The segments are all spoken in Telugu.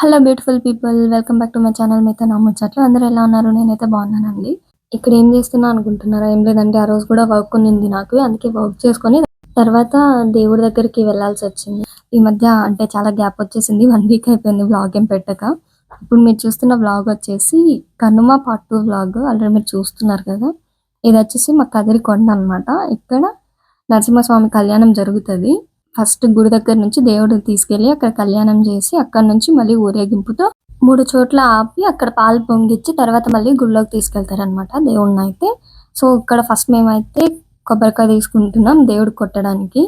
Hello beautiful people, welcome back to my channel. మీతో నా ముచ్చట్లు. అందరూ ఎలా ఉన్నారు? నేనైతే బాగున్నానండి. ఇక్కడ ఏం చేస్తున్నా అనుకుంటున్నారా? ఏం లేదంటే ఆ రోజు కూడా వర్క్ ఉన్నింది నాకు, అందుకే వర్క్ చేసుకొని తర్వాత దేవుడి దగ్గరికి వెళ్ళాల్సి వచ్చింది. ఈ మధ్య అంటే చాలా గ్యాప్ వచ్చేసింది, 1 వీక్ అయిపోయింది వ్లాగ్ ఏం పెట్టక. ఇప్పుడు మీరు చూస్తున్న వ్లాగ్ వచ్చేసి కనుమ పార్ట్ 2 వ్లాగ్. ఆల్రెడీ మీరు చూస్తున్నారు కదా. ఇది వచ్చేసి మా కదిరి కొండ అనమాట. ఇక్కడ నరసింహస్వామి కళ్యాణం జరుగుతుంది. ఫస్ట్ గుడి దగ్గర నుంచి దేవుడిని తీసుకెళ్ళి అక్కడ కళ్యాణం చేసి అక్కడ నుంచి మళ్ళీ ఊరేగింపుతో 3 చోట్ల ఆపి అక్కడ పాలు పొంగిచ్చి తర్వాత మళ్ళీ గుడిలోకి తీసుకెళ్తారనమాట దేవుడిని అయితే. సో ఇక్కడ ఫస్ట్ మేమైతే కొబ్బరికాయ తీసుకుంటున్నాం దేవుడు కొట్టడానికి.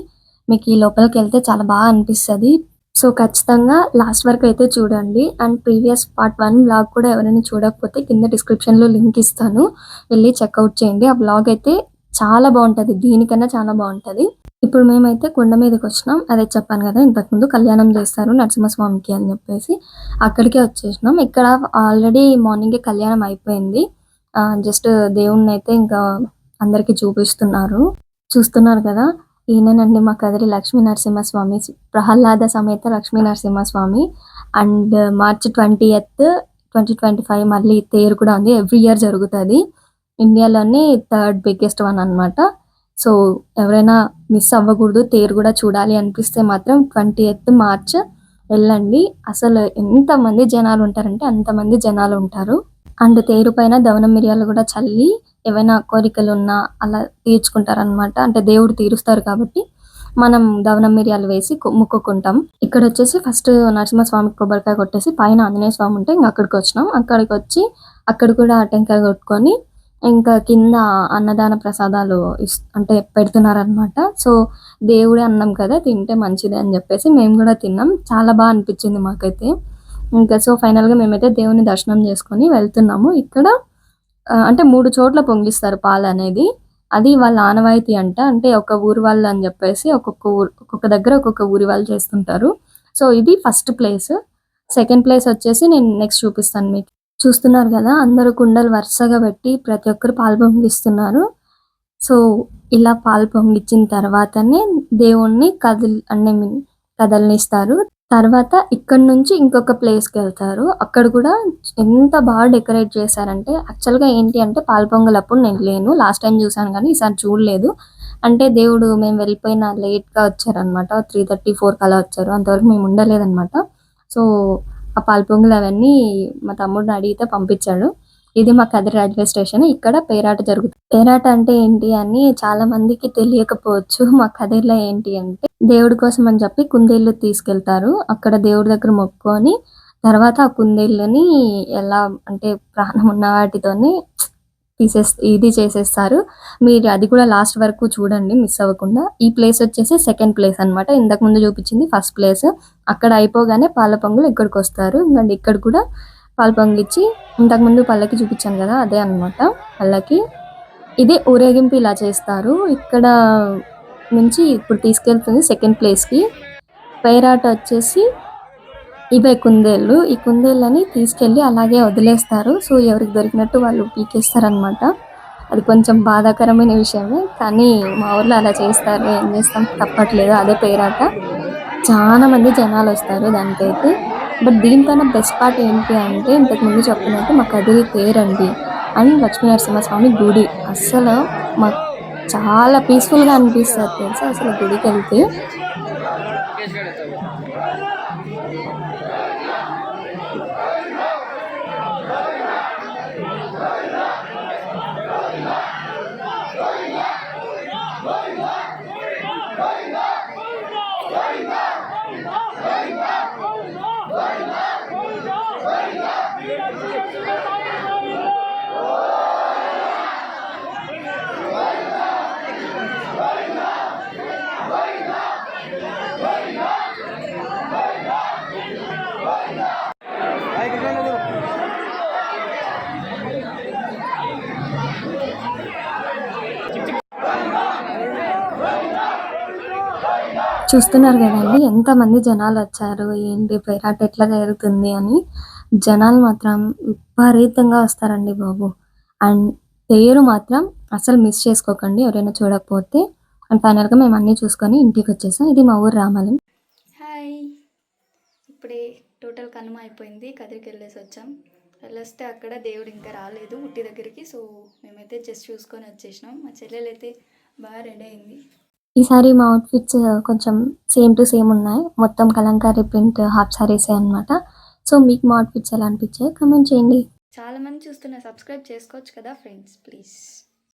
మీకు ఈ లోపలికి వెళ్తే చాలా బాగా అనిపిస్తుంది. సో ఖచ్చితంగా లాస్ట్ వరకు అయితే చూడండి. అండ్ ప్రీవియస్ పార్ట్ 1 వ్లాగ్ కూడా ఎవరైనా చూడకపోతే కింద డిస్క్రిప్షన్లో లింక్ ఇస్తాను, వెళ్ళి చెక్అవుట్ చేయండి. ఆ వ్లాగ్ అయితే చాలా బాగుంటుంది, దీనికన్నా చాలా బాగుంటుంది. ఇప్పుడు మేమైతే కొండ మీదకి వచ్చినాం. అదే చెప్పాను కదా ఇంతకుముందు కళ్యాణం చేస్తారు నరసింహస్వామికి అని చెప్పేసి, అక్కడికే వచ్చేసినాం. ఇక్కడ ఆల్రెడీ మార్నింగే కళ్యాణం అయిపోయింది. జస్ట్ దేవుణ్ణి అయితే ఇంకా అందరికీ చూపిస్తున్నారు. చూస్తున్నారు కదా, ఈయనేనండి మా కదిరి లక్ష్మీ నరసింహస్వామి, ప్రహ్లాద సమేత Lakshmi Narasimhaswamy. And March 20th 2025 మళ్ళీ తేరు కూడా ఉంది. ఎవ్రీ ఇయర్ జరుగుతుంది. ఇండియాలోనే 3rd బిగ్గెస్ట్ వన్ అనమాట. సో ఎవరైనా మిస్ అవ్వకూడదు, తేరు కూడా చూడాలి అనిపిస్తే మాత్రం 20th మార్చ్ వెళ్ళండి. అసలు ఎంతమంది జనాలు ఉంటారంటే అంతమంది జనాలు ఉంటారు. అండ్ తేరు పైన దవనం మిరియాలు కూడా చల్లి ఏవైనా కోరికలు ఉన్నా అలా తీర్చుకుంటారనమాట. అంటే దేవుడు తీరుస్తారు కాబట్టి మనం దవనం మిరియాలు వేసి మొక్కుకుంటాం. ఇక్కడ వచ్చేసి ఫస్ట్ నరసింహస్వామికి కొబ్బరికాయ కొట్టేసి పైన ఆంజనేయ స్వామి ఉంటే ఇంకా అక్కడికి వచ్చినాం. అక్కడికి వచ్చి అక్కడ కూడా టెంకాయ కొట్టుకొని ఇంకా కింద అన్నదాన ప్రసాదాలు అంటే పెడుతున్నారనమాట. సో దేవుడే అన్నం కదా, తింటే మంచిది అని చెప్పేసి మేము కూడా తిన్నాం. చాలా బాగా అనిపించింది మాకైతే. ఇంకా సో ఫైనల్గా మేమైతే దేవుని దర్శనం చేసుకొని వెళ్తున్నాము. ఇక్కడ అంటే 3 చోట్ల పొంగిస్తారు పాలు అనేది. అది వాళ్ళ ఆనవాయితీ అంట. అంటే ఒక ఊరు వాళ్ళు అని చెప్పేసి ఒక్కొక్క దగ్గర ఒక్కొక్క ఊరి వాళ్ళు చేస్తుంటారు. సో ఇది ఫస్ట్ ప్లేస్. సెకండ్ ప్లేస్ వచ్చేసి నేను నెక్స్ట్ చూపిస్తాను మీకు. చూస్తున్నారు కదా, అందరూ కుండలు వరుసగా పెట్టి ప్రతి ఒక్కరు పాలు పొంగిస్తున్నారు. సో ఇలా పాలు పొంగిచ్చిన తర్వాతనే దేవుణ్ణి కదలనిస్తారు. తర్వాత ఇక్కడ నుంచి ఇంకొక ప్లేస్కి వెళ్తారు. అక్కడ కూడా ఎంత బాగా డెకరేట్ చేశారంటే, యాక్చువల్గా ఏంటి అంటే పాలు పొంగలప్పుడు నేను లేను, లాస్ట్ టైం చూసాను కానీ ఈసారి చూడలేదు. అంటే దేవుడు మేము వెళ్ళిపోయిన లేట్గా వచ్చారనమాట. 3:30-4 కలా వచ్చారు. అంతవరకు మేము ఉండలేదన్నమాట. సో ఆ పాలు పొంగులు అవన్నీ మా తమ్ముడిని అడిగితే పంపించాడు. ఇది మా కదిరి రైల్వే స్టేషన్. ఇక్కడ పేరాట జరుగుతుంది. పేరాట అంటే ఏంటి అని చాలా మందికి తెలియకపోవచ్చు. మా కదిరిలో ఏంటి అంటే దేవుడి కోసం అని చెప్పి కుందేళ్ళు తీసుకెళ్తారు. అక్కడ దేవుడి దగ్గర మొక్కుకొని తర్వాత ఆ కుందేళ్ళని ఎలా అంటే ప్రాణం ఉన్న వాటితోని ఇది చేసేస్తారు. మీరు అది కూడా లాస్ట్ వరకు చూడండి మిస్ అవ్వకుండా. ఈ ప్లేస్ వచ్చేసి సెకండ్ ప్లేస్ అనమాట. ఇంతకు ముందు చూపించింది ఫస్ట్ ప్లేస్. అక్కడ అయిపోగానే పాల పొంగులు ఇక్కడికి వస్తారు. ఇంకా ఇక్కడ కూడా పాలు పొంగిచ్చి ఇంతకుముందు పల్లకి చూపించాను కదా, అదే అనమాట పల్లకి. ఇదే ఊరేగింపు ఇలా చేస్తారు. ఇక్కడ నుంచి ఇప్పుడు తీసుకెళ్తుంది సెకండ్ ప్లేస్కి. పేరాట వచ్చేసి ఇవే కుందేళ్ళు. ఈ కుందేళ్ళని తీసుకెళ్ళి అలాగే వదిలేస్తారు. సో ఎవరికి దొరికినట్టు వాళ్ళు పీకేస్తారనమాట. అది కొంచెం బాధాకరమైన విషయమే, కానీ మా ఊర్లో అలా చేస్తారు. ఏం చేస్తాం, తప్పట్లేదు. అదే పేరాట. చాలా మంది జనాలు వస్తారు దానికైతే. బట్ దీనికన్నా బెస్ట్ పార్ట్ ఏంటి అంటే ఇంతకుముందు చెప్పినట్టు మా కదిరి తేరండి అండ్ లక్ష్మీ నరసింహస్వామి గుడి. అస్సలు మాకు చాలా పీస్ఫుల్గా అనిపిస్తుంది తెలుసా అసలు గుడికి వెళ్తే. చూస్తున్నారు కదండి ఎంతమంది జనాలు వచ్చారు, ఏంటి పేరాట ఎట్లా జరుగుతుంది అని. జనాలు మాత్రం విపరీతంగా వస్తారండి బాబు. అండ్ పేరు మాత్రం అసలు మిస్ చేసుకోకండి ఎవరైనా చూడకపోతే. అండ్ ఫైనల్గా మేము అన్నీ చూసుకొని ఇంటికి వచ్చేసాం. ఇది మా ఊరు రామాలయం. హాయ్, ఇప్పుడే టోటల్ కనుమ అయిపోయింది. కదిరికి వెళ్ళేసి వచ్చాం. వెళ్ళొస్తే అక్కడ దేవుడు ఇంకా రాలేదు ఉట్టి దగ్గరికి. సో మేమైతే జస్ట్ చూసుకొని వచ్చేసినాం. మా చెల్లెలు అయితే బాగా రెడీ అయింది. ఈసారి మా అవుట్‌ఫిట్స్ కొంచెం సేమ్ టు సేమ్ ఉన్నాయి. మొత్తం కలంకారీ ప్రింట్ హాఫ్ సారీసే అనమాట. సో మీకు మా అవుట్‌ఫిట్స్ ఎలా అనిపించాయి కామెంట్ చేయండి. చాలామంది చూస్తున్నారు, సబ్స్క్రైబ్ చేసుకోవచ్చు కదా ఫ్రెండ్స్ ప్లీజ్.